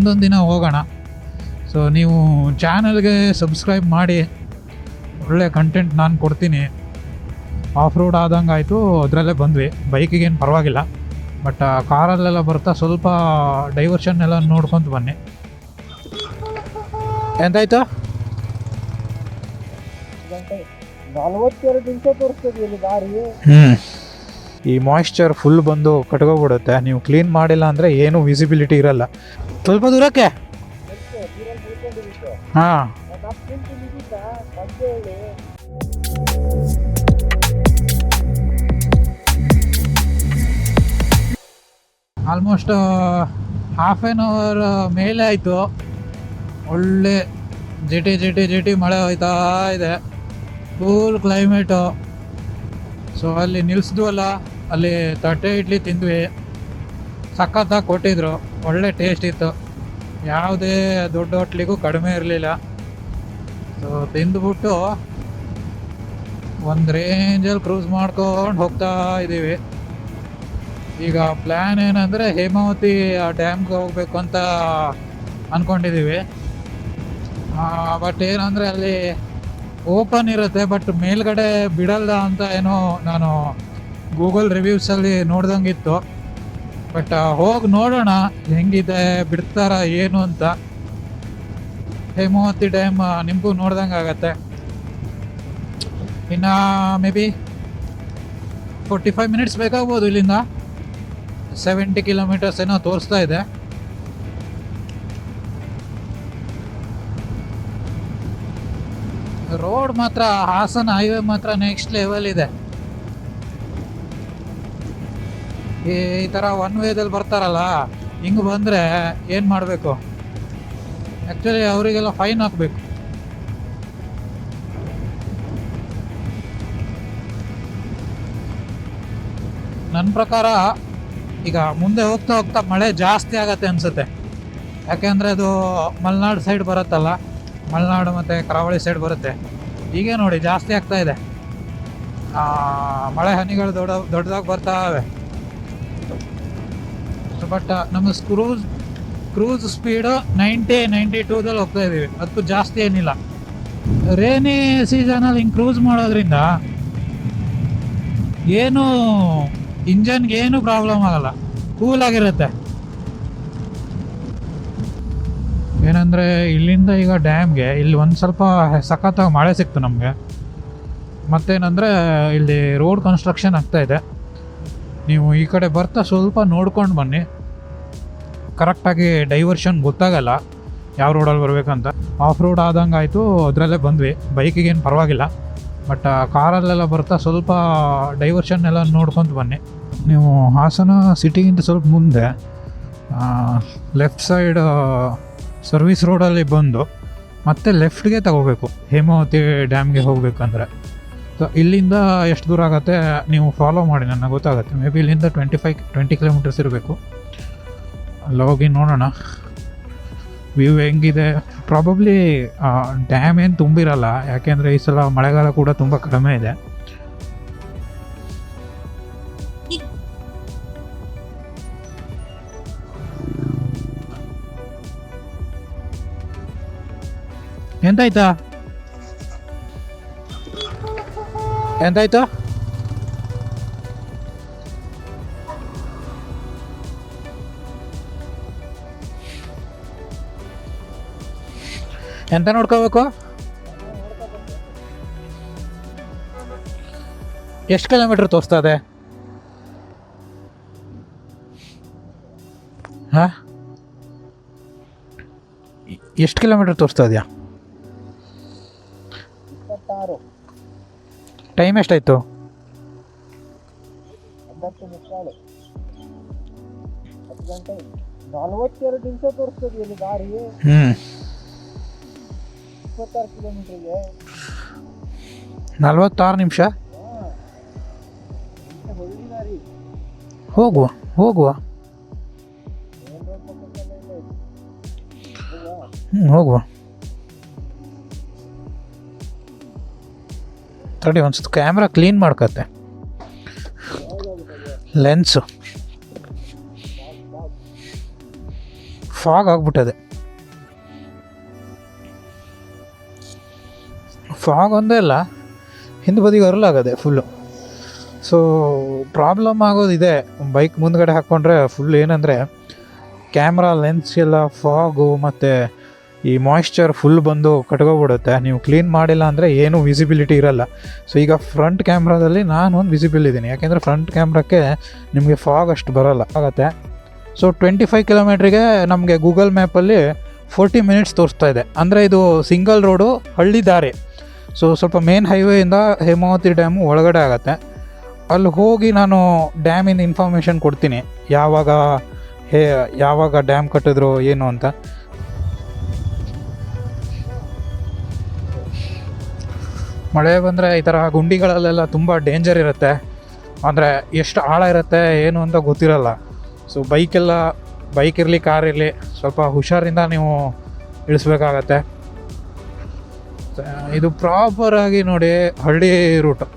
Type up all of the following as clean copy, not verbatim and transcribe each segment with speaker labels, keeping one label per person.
Speaker 1: ಮುಂದೊಂದು ದಿನ ಹೋಗೋಣ. ಸೊ ನೀವು ಚಾನಲ್ಗೆ ಸಬ್ಸ್ಕ್ರೈಬ್ ಮಾಡಿ, ಒಳ್ಳೆ ಕಂಟೆಂಟ್ ನಾನು ಕೊಡ್ತೀನಿ. ಆಫ್ ರೋಡ್ ಆದಂಗೆ ಆಯಿತು, ಅದರಲ್ಲೇ ಬಂದ್ವಿ. ಬೈಕಿಗೇನು ಪರವಾಗಿಲ್ಲ, ಬಟ್ ಕಾರಲ್ಲೆಲ್ಲ ಬರ್ತಾ ಸ್ವಲ್ಪ ಡೈವರ್ಷನ್ ಎಲ್ಲ ನೋಡ್ಕೊತ ಬನ್ನಿ. ಎಂತಾಯ್ತು?
Speaker 2: 42 ನಿಮಿಷ ತೋರಿಸ್ತದೆ ಇಲ್ಲಿ ದಾರಿ.
Speaker 1: ಈ ಮಾಯಿಶ್ಚರ್ ಫುಲ್ ಬಂದು ಕಟ್ಕೊಬಿಡುತ್ತೆ. ನೀವು ಕ್ಲೀನ್ ಮಾಡಿಲ್ಲ ಅಂದರೆ ಏನೂ ವಿಸಿಬಿಲಿಟಿ ಇರಲ್ಲ. ಸ್ವಲ್ಪ ದೂರಕ್ಕೆ ಹಾಂ. ಆಲ್ಮೋಸ್ಟ್ ಹಾಫ್ ಆನ್ ಅವರ್ ಮೇಲೆ ಆಯಿತು. ಒಳ್ಳೆ ಜಟಿ ಮಳೆ ಹೋಯ್ತಾ ಇದೆ. Cool climate. ಸೊ ಅಲ್ಲಿ ನಿಲ್ಲಿಸಿದ್ವಲ್ಲ, ಅಲ್ಲಿ ತಟ್ಟೆ ಇಡ್ಲಿ ತಿಂದ್ವಿ. ಸಖತ್ತಾಗಿ ಕೊಟ್ಟಿದ್ರು, ಒಳ್ಳೆ ಟೇಸ್ಟ್ ಇತ್ತು. ಯಾವುದೇ ದೊಡ್ಡ ಹೋಟ್ಲಿಗೂ ಕಡಿಮೆ ಇರಲಿಲ್ಲ. ಸೊ ತಿಂದುಬಿಟ್ಟು ಒಂದು ರೇಂಜಲ್ಲಿ ಕ್ರೂಸ್ ಮಾಡ್ಕೊಂಡು ಹೋಗ್ತಾ ಇದ್ದೀವಿ. ಈಗ ಪ್ಲ್ಯಾನ್ ಏನಂದರೆ ಹೇಮಾವತಿ ಡ್ಯಾಮ್ಗೆ ಹೋಗ್ಬೇಕು ಅಂತ ಅಂದ್ಕೊಂಡಿದ್ದೀವಿ. ಬಟ್ ಏನಂದರೆ ಅಲ್ಲಿ ಓಪನ್ ಇರುತ್ತೆ, ಬಟ್ ಮೇಲ್ಗಡೆ ಬಿಡಲ್ಲ ಅಂತ ಏನೋ ನಾನು ಗೂಗಲ್ ರಿವ್ಯೂಸಲ್ಲಿ ನೋಡ್ದಂಗಿತ್ತು. ಬಟ್ ಹೋಗಿ ನೋಡೋಣ ಹೆಂಗಿದೆ, ಬಿಡ್ತಾರ ಏನು ಅಂತ. ಹೇಮಾವತಿ ಡ್ಯಾಮ್ ನಿಮಗೂ ನೋಡ್ದಂಗೆ ಆಗತ್ತೆ. ಇನ್ನು ಮೇ ಬಿ 45 ಮಿನಿಟ್ಸ್ ಬೇಕಾಗ್ಬೋದು. ಇಲ್ಲಿಂದ 70 ಕಿಲೋಮೀಟರ್ಸ್ ಏನೋ ತೋರಿಸ್ತಾ ಇದೆ. ರೋಡ್ ಮಾತ್ರ, ಹಾಸನ ಹೈವೇ ಮಾತ್ರ ನೆಕ್ಸ್ಟ್ ಲೆವೆಲ್ ಇದೆ. ಈ ಥರ ಒನ್ ವೇದಲ್ಲಿ ಬರ್ತಾರಲ್ಲ, ಹಿಂಗೆ ಬಂದರೆ ಏನು ಮಾಡಬೇಕು? ಆ್ಯಕ್ಚುಲಿ ಅವರಿಗೆಲ್ಲ ಫೈನ್ ಹಾಕಬೇಕು. ನನ್ನ ಪ್ರಕಾರ ಈಗ ಮುಂದೆ ಹೋಗ್ತಾ ಹೋಗ್ತಾ ಮಳೆ ಜಾಸ್ತಿ ಆಗತ್ತೆ ಅನಿಸುತ್ತೆ. ಯಾಕೆಂದರೆ ಅದು ಮಲೆನಾಡು ಸೈಡ್ ಬರುತ್ತಲ್ಲ, ಮಲೆನಾಡು ಮತ್ತು ಕರಾವಳಿ ಸೈಡ್ ಬರುತ್ತೆ. ಹೀಗೆ ನೋಡಿ ಜಾಸ್ತಿ ಆಗ್ತಾ ಇದೆ. ಮಳೆ ಹನಿಗಳು ದೊಡ್ಡದಾಗಿ ಬರ್ತಾವೆ. ಬಟ್ ನಮ್ಮ ಕ್ರೂಸ್ ಸ್ಪೀಡು 90-92ದಲ್ಲಿ ಹೋಗ್ತಾ ಇದ್ದೀವಿ. ಅದಕ್ಕೂ ಜಾಸ್ತಿ ಏನಿಲ್ಲ. ರೇನಿ ಸೀಸನಲ್ಲಿ ಹಿಂಗೆ ಕ್ರೂಸ್ ಮಾಡೋದ್ರಿಂದ ಏನು ಇಂಜನ್ಗೆ ಏನು ಪ್ರಾಬ್ಲಮ್ ಆಗಲ್ಲ, ಕೂಲಾಗಿರುತ್ತೆ. ಏನಂದರೆ ಇಲ್ಲಿಂದ ಈಗ ಡ್ಯಾಮ್ಗೆ ಇಲ್ಲಿ ಒಂದು ಸ್ವಲ್ಪ ಸಖತ್ತಾಗಿ ಮಳೆ ಸಿಕ್ತು ನಮಗೆ. ಮತ್ತೇನಂದರೆ ಇಲ್ಲಿ ರೋಡ್ ಕನ್ಸ್ಟ್ರಕ್ಷನ್ ಆಗ್ತಾಯಿದೆ. ನೀವು ಈ ಕಡೆ ಬರ್ತಾ ಸ್ವಲ್ಪ ನೋಡ್ಕೊಂಡು ಬನ್ನಿ. ಕರೆಕ್ಟಾಗಿ ಡೈವರ್ಷನ್ ಗೊತ್ತಾಗಲ್ಲ ಯಾವ ರೋಡಲ್ಲಿ ಬರಬೇಕಂತ. ಆಫ್ ರೋಡ್ ಆದಂಗೆ ಆಯಿತು, ಅದರಲ್ಲೇ ಬಂದ್ವಿ. ಬೈಕಿಗೇನು ಪರವಾಗಿಲ್ಲ, ಬಟ್ ಕಾರಲ್ಲೆಲ್ಲ ಬರ್ತಾ ಸ್ವಲ್ಪ ಡೈವರ್ಷನ್ ಎಲ್ಲ ನೋಡ್ಕೊತ ಬನ್ನಿ. ನೀವು ಹಾಸನ ಸಿಟಿಗಿಂತ ಸ್ವಲ್ಪ ಮುಂದೆ ಲೆಫ್ಟ್ ಸೈಡ್ ಸರ್ವಿಸ್ ರೋಡಲ್ಲಿ ಬಂದು ಮತ್ತೆ ಲೆಫ್ಟ್ಗೆ ತಗೋಬೇಕು ಹೇಮಾವತಿ ಡ್ಯಾಮ್ಗೆ ಹೋಗಬೇಕಂದ್ರೆ. ಸೊ ಇಲ್ಲಿಂದ ಎಷ್ಟು ದೂರ ಆಗುತ್ತೆ ನೀವು ಫಾಲೋ ಮಾಡಿ, ನನಗೆ ಗೊತ್ತಾಗುತ್ತೆ. ಮೇ ಬಿ ಇಲ್ಲಿಂದ 20 ಕಿಲೋಮೀಟರ್ಸ್ ಇರಬೇಕು. ಅಲ್ಲಿ ಹೋಗಿ ನೋಡೋಣ ವ್ಯೂ ಹೆಂಗಿದೆ. ಪ್ರಾಬಬ್ಲಿ ಡ್ಯಾಮ್ ಏನು ತುಂಬಿರಲ್ಲ, ಯಾಕೆಂದರೆ ಈ ಸಲ ಮಳೆಗಾಲ ಕೂಡ ತುಂಬ ಕಡಿಮೆ ಇದೆ. ಎಂತಾಯ್ತಾ ಎಂತ ನೋಡ್ಕೋಬೇಕು? ಎಷ್ಟು ಕಿಲೋಮೀಟ್ರ್ ತೋರಿಸ್ತಾ ಇದೆ? ಹಾಂ, ಎಷ್ಟು ಕಿಲೋಮೀಟ್ರ್ ತೋರಿಸ್ತಾ ಇದೆಯಾ? ಟೈಮ್ ಎಷ್ಟಾಯಿತು?
Speaker 2: 42 ನಿಮಿಷ ತೋರಿಸ್ತದೆ ಇಲ್ಲಿ ದಾರಿ. 26 ಕಿಲೋಮೀಟರ್ಗೆ
Speaker 1: 46 ನಿಮಿಷ. ಹೋಗುವ ತಡಿ, ಒಂದು ಕ್ಯಾಮ್ರಾ ಕ್ಲೀನ್ ಮಾಡ್ಕತ್ತೆ. ಲೆನ್ಸು ಫಾಗ್ ಆಗಿಬಿಟ್ಟದೆ. ಫಾಗ್ ಒಂದೇ ಅಲ್ಲ, ಹಿಂದೆ ಬದಿಗೆ ಅರಲಾಗದೆ ಫುಲ್ಲು. ಸೊ ಪ್ರಾಬ್ಲಮ್ ಆಗೋದಿದೆ ಬೈಕ್ ಮುಂದ್ಗಡೆ ಹಾಕ್ಕೊಂಡ್ರೆ. ಫುಲ್ ಏನಂದರೆ ಕ್ಯಾಮ್ರಾ ಲೆನ್ಸ್ ಎಲ್ಲ ಫಾಗು ಮತ್ತು ಈ ಮಾಯ್ಶ್ಚರ್ ಫುಲ್ ಬಂದು ಕಟ್ಕೊಬಿಡುತ್ತೆ. ನೀವು ಕ್ಲೀನ್ ಮಾಡಿಲ್ಲ ಅಂದರೆ ಏನೂ ವಿಸಿಬಿಲಿಟಿ ಇರಲ್ಲ. ಸೊ ಈಗ ಫ್ರಂಟ್ ಕ್ಯಾಮ್ರಾದಲ್ಲಿ ನಾನು ಒಂದು ವಿಸಿಬಲ್ ಇದ್ದೀನಿ, ಯಾಕೆಂದರೆ ಫ್ರಂಟ್ ಕ್ಯಾಮ್ರಾಕ್ಕೆ ನಿಮಗೆ ಫಾಗ್ ಅಷ್ಟು ಬರೋಲ್ಲ ಆಗುತ್ತೆ. ಸೊ 25 ಕಿಲೋಮೀಟ್ರಿಗೆ ನಮಗೆ ಗೂಗಲ್ ಮ್ಯಾಪಲ್ಲಿ 40 ಮಿನಿಟ್ಸ್ ತೋರಿಸ್ತಾ ಇದೆ. ಅಂದರೆ ಇದು ಸಿಂಗಲ್ ರೋಡು, ಹಳ್ಳಿ ದಾರಿ. ಸೊ ಸ್ವಲ್ಪ ಮೇನ್ ಹೈವೇಯಿಂದ ಹೇಮಾವತಿ ಡ್ಯಾಮು ಒಳಗಡೆ ಆಗುತ್ತೆ. ಅಲ್ಲಿ ಹೋಗಿ ನಾನು ಡ್ಯಾಮಿಂದ ಇನ್ಫಾರ್ಮೇಷನ್ ಕೊಡ್ತೀನಿ, ಯಾವಾಗ ಡ್ಯಾಮ್ ಕಟ್ಟಿದ್ರು ಏನು ಅಂತ. ಮಳೆ ಬಂದರೆ ಈ ಥರ ಗುಂಡಿಗಳಲ್ಲೆಲ್ಲ ತುಂಬ ಡೇಂಜರ್ ಇರುತ್ತೆ. ಅಂದರೆ ಎಷ್ಟು ಆಳ ಇರುತ್ತೆ ಏನು ಅಂತ ಗೊತ್ತಿರಲ್ಲ. ಸೊ ಬೈಕ್ ಇರಲಿ ಕಾರ್ ಇರಲಿ ಸ್ವಲ್ಪ ಹುಷಾರಿಂದ ನೀವು ಇಳಿಸ್ಬೇಕಾಗತ್ತೆ. ಇದು ಪ್ರಾಪರಾಗಿ ನೋಡಿ ಹಳ್ಳಿ ರೂಟು,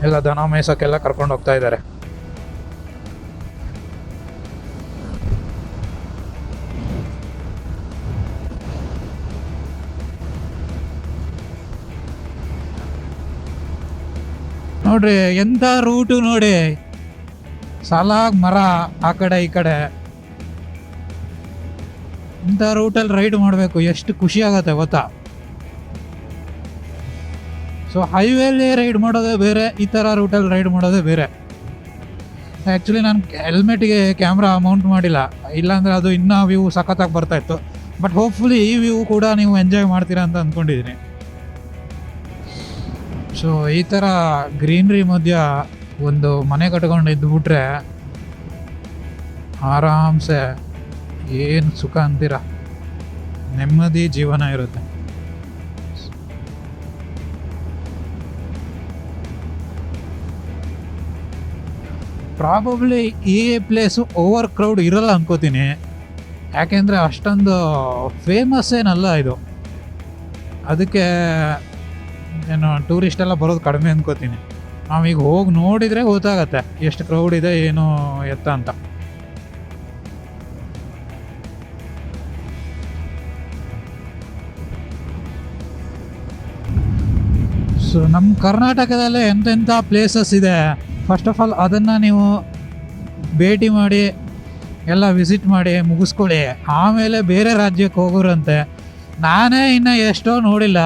Speaker 1: ಎಲ್ಲ ದನ ಮೇಯ್ಸೋಕ್ಕೆಲ್ಲ ಕರ್ಕೊಂಡು ಹೋಗ್ತಾ ಇದ್ದಾರೆ. ನೋಡ್ರಿ ಎಂಥ ರೂಟು ನೋಡಿ, ಸಾಲಾಗಿ ಮರ ಆ ಕಡೆ ಈ ಕಡೆ. ಇಂಥ ರೂಟಲ್ಲಿ ರೈಡ್ ಮಾಡಬೇಕು, ಎಷ್ಟು ಖುಷಿ ಆಗತ್ತೆ ಗೊತ್ತಾ. ಸೊ ಹೈವೇಲಿ ರೈಡ್ ಮಾಡೋದೇ ಬೇರೆ, ಈ ಥರ ರೂಟಲ್ಲಿ ರೈಡ್ ಮಾಡೋದೇ ಬೇರೆ. ಆ್ಯಕ್ಚುಲಿ ನಾನು ಹೆಲ್ಮೆಟ್ಗೆ ಕ್ಯಾಮ್ರಾ ಮೌಂಟ್ ಮಾಡಿಲ್ಲ, ಇಲ್ಲಾಂದರೆ ಅದು ಇನ್ನೂ ವ್ಯೂ ಸಖತ್ತಾಗಿ ಬರ್ತಾಯಿತ್ತು. ಬಟ್ ಹೋಪ್ಫುಲಿ ಈ ವ್ಯೂ ಕೂಡ ನೀವು ಎಂಜಾಯ್ ಮಾಡ್ತೀರಾ ಅಂತ ಅಂದ್ಕೊಂಡಿದ್ದೀನಿ. ಸೊ ಈ ಥರ ಗ್ರೀನ್ರಿ ಮಧ್ಯ ಒಂದು ಮನೆ ಕಟ್ಕೊಂಡು ಇದ್ದುಬಿಟ್ರೆ ಆರಾಮ್ಸೆ ಏನು ಸುಖ ಅಂತೀರ, ನೆಮ್ಮದಿ ಜೀವನ ಇರುತ್ತೆ. ಪ್ರಾಬಬ್ಲಿ ಈ ಪ್ಲೇಸು ಓವರ್ ಕ್ರೌಡ್ ಇರಲ್ಲ ಅನ್ಕೋತೀನಿ, ಯಾಕೆಂದರೆ ಅಷ್ಟೊಂದು ಫೇಮಸ್ ಏನಲ್ಲ ಇದು. ಅದಕ್ಕೆ ಏನು ಟೂರಿಸ್ಟ್ ಎಲ್ಲ ಬರೋದು ಕಡಿಮೆ ಅನ್ಕೋತೀನಿ. ನಾವೀಗ ಹೋಗಿ ನೋಡಿದರೆ ಗೊತ್ತಾಗತ್ತೆ ಎಷ್ಟು ಕ್ರೌಡ್ ಇದೆ ಏನು ಎತ್ತ ಅಂತ. ಸೊ ನಮ್ಮ ಕರ್ನಾಟಕದಲ್ಲೇ ಎಂತೆಂಥ ಪ್ಲೇಸಸ್ ಇದೆ. ಫಸ್ಟ್ ಆಫ್ ಆಲ್ ಅದನ್ನು ನೀವು ಭೇಟಿ ಮಾಡಿ ಎಲ್ಲ ವಿಸಿಟ್ ಮಾಡಿ ಮುಗಿಸ್ಕೊಳ್ಳಿ, ಆಮೇಲೆ ಬೇರೆ ರಾಜ್ಯಕ್ಕೆ ಹೋಗೋರಂತೆ. ನಾನೇ ಇನ್ನು ಎಷ್ಟೋ ನೋಡಿಲ್ಲ.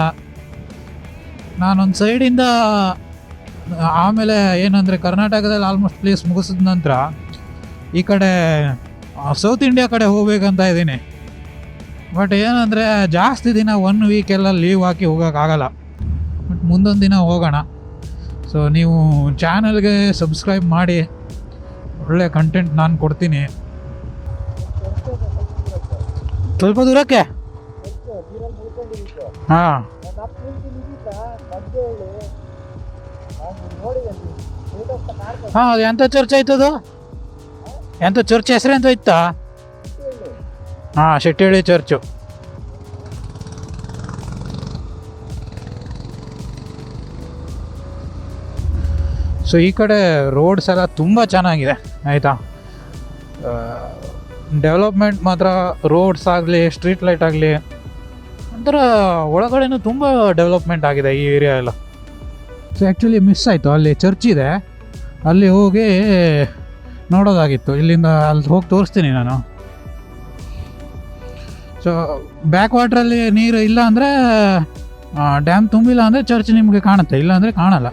Speaker 1: ನಾನೊಂದು ಸೈಡಿಂದ ಆಮೇಲೆ ಏನಂದರೆ ಕರ್ನಾಟಕದಲ್ಲಿ ಆಲ್ಮೋಸ್ಟ್ ಪ್ಲೇಸ್ ಮುಗಿಸಿದ ನಂತರ ಈ ಕಡೆ ಸೌತ್ ಇಂಡಿಯಾ ಕಡೆ ಹೋಗ್ಬೇಕಂತ ಇದ್ದೀನಿ. ಬಟ್ ಏನಂದರೆ ಜಾಸ್ತಿ ದಿನ 1 ವೀಕೆಲ್ಲ ಲೀವ್ ಹಾಕಿ ಹೋಗೋಕ್ಕಾಗಲ್ಲ. ಬಟ್ ಮುಂದೊಂದು ದಿನ ಹೋಗೋಣ. ಸೊ ನೀವು ಚಾನಲ್ಗೆ ಸಬ್ಸ್ಕ್ರೈಬ್ ಮಾಡಿ, ಒಳ್ಳೆ ಕಂಟೆಂಟ್ ನಾನು ಕೊಡ್ತೀನಿ. ಸ್ವಲ್ಪ ದೂರಕ್ಕೆ ಹಾಂ ಹಾಂ ಅದು ಎಂಥ ಚರ್ಚ್ ಆಯ್ತದು? ಎಂಥ ಚರ್ಚ್ ಹೆಸರು ಎಂತ ಇತ್ತಾ? ಹಾಂ, ಶೆಟ್ಟಿಹಳ್ಳಿ ಚರ್ಚು. ಸೊ ಈ ಕಡೆ ರೋಡ್ಸ್ ಎಲ್ಲ ತುಂಬ ಚೆನ್ನಾಗಿದೆ ಆಯಿತಾ. ಡೆವಲಪ್ಮೆಂಟ್ ಮಾತ್ರ ರೋಡ್ಸ್ ಆಗಲಿ ಸ್ಟ್ರೀಟ್ ಲೈಟ್ ಆಗಲಿ ಒಂಥರ ಒಳಗಡೆನೂ ತುಂಬ ಡೆವಲಪ್ಮೆಂಟ್ ಆಗಿದೆ ಈ ಏರಿಯಾ ಎಲ್ಲ. ಸೊ ಆ್ಯಕ್ಚುಲಿ ಮಿಸ್ ಆಯಿತು, ಅಲ್ಲಿ ಚರ್ಚ್ ಇದೆ, ಅಲ್ಲಿ ಹೋಗಿ ನೋಡೋದಾಗಿತ್ತು. ಇಲ್ಲಿಂದ ಅಲ್ಲಿ ಹೋಗಿ ತೋರಿಸ್ತೀನಿ ನಾನು. ಸೊ ಬ್ಯಾಕ್ ವಾಟ್ರಲ್ಲಿ ನೀರು ಇಲ್ಲ ಅಂದರೆ, ಡ್ಯಾಮ್ ತುಂಬಿಲ್ಲ ಅಂದರೆ ಚರ್ಚ್ ನಿಮಗೆ ಕಾಣುತ್ತೆ, ಇಲ್ಲ ಅಂದರೆ ಕಾಣಲ್ಲ.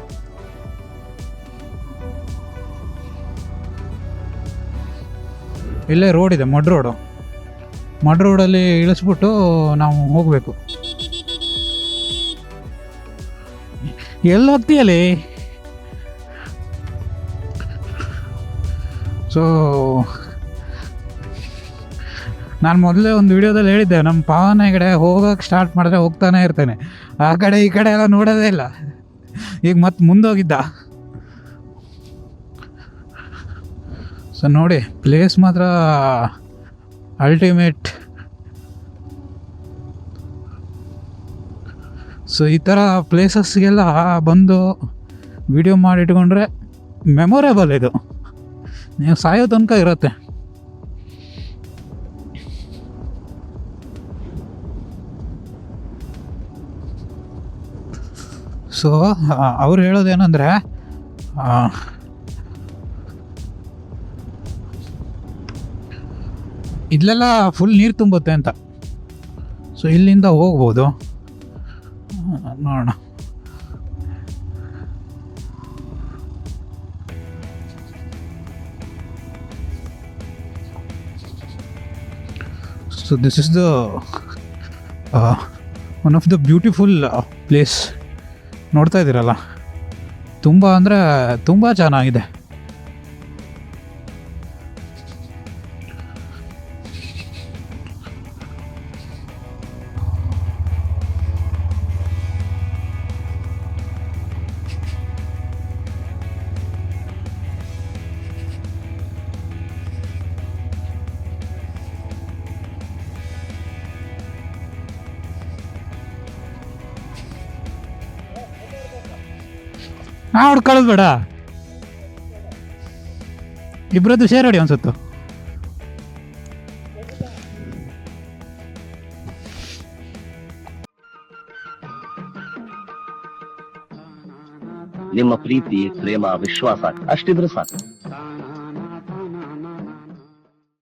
Speaker 1: ಇಲ್ಲೇ ರೋಡ್ ಇದೆ, ಮಡ್ ರೋಡಲ್ಲಿ ಇಳಿಸ್ಬಿಟ್ಟು ನಾವು ಹೋಗಬೇಕು. ಎಲ್ಲಿ ಹೋಗ್ತೀಯಲ್ಲಿ? ಸೊ ನಾನು ಮೊದಲೇ ಒಂದು ವಿಡಿಯೋದಲ್ಲಿ ಹೇಳಿದ್ದೆ, ನಮ್ಮ ಪಾವನ ಕಡೆ ಹೋಗೋಕ್ಕೆ ಸ್ಟಾರ್ಟ್ ಮಾಡಿದ್ರೆ ಹೋಗ್ತಾನೆ ಇರ್ತೇನೆ, ಆ ಕಡೆ ಈ ಕಡೆ ಎಲ್ಲ ನೋಡೋದೇ ಇಲ್ಲ. ಈಗ ಮತ್ತೆ ಮುಂದೋಗಿದ್ದ. ಸೊ ನೋಡಿ, ಪ್ಲೇಸ್ ಮಾತ್ರ ಅಲ್ಟಿಮೇಟ್. ಸೊ ಈ ಥರ ಪ್ಲೇಸಸ್ಗೆಲ್ಲ ಬಂದು ವಿಡಿಯೋ ಮಾಡಿಟ್ಕೊಂಡ್ರೆ ಮೆಮೊರೇಬಲ್ ಇದು, ನೀವು ಸಾಯೋ ತನಕ ಇರುತ್ತೆ. ಸೊ ಅವ್ರು ಹೇಳೋದೇನೆಂದರೆ ಇಲ್ಲೆಲ್ಲ ಫುಲ್ ನೀರು ತುಂಬುತ್ತೆ ಅಂತ. ಸೊ ಇಲ್ಲಿಂದ ಹೋಗ್ಬೋದು, ನೋಡೋಣ. So this is the one of the beautiful place. ನೋಡ್ತಾ ಇದ್ದೀರಲ್ಲ, ತುಂಬ ಅಂದರೆ ತುಂಬ ಚೆನ್ನಾಗಿದೆ. ನಾ ಹೊಡ್ಕೊಳ್ಳೋದು ಬೇಡ, ಇಬ್ಬರದ್ದು ಶೇರ್ ಹೊಡಿ ಅನ್ಸುತ್ತು.
Speaker 3: ನಿಮ್ಮ ಪ್ರೀತಿ, ಪ್ರೇಮ, ವಿಶ್ವಾಸ ಅಷ್ಟಿದ್ರೆ ಸಾಕು.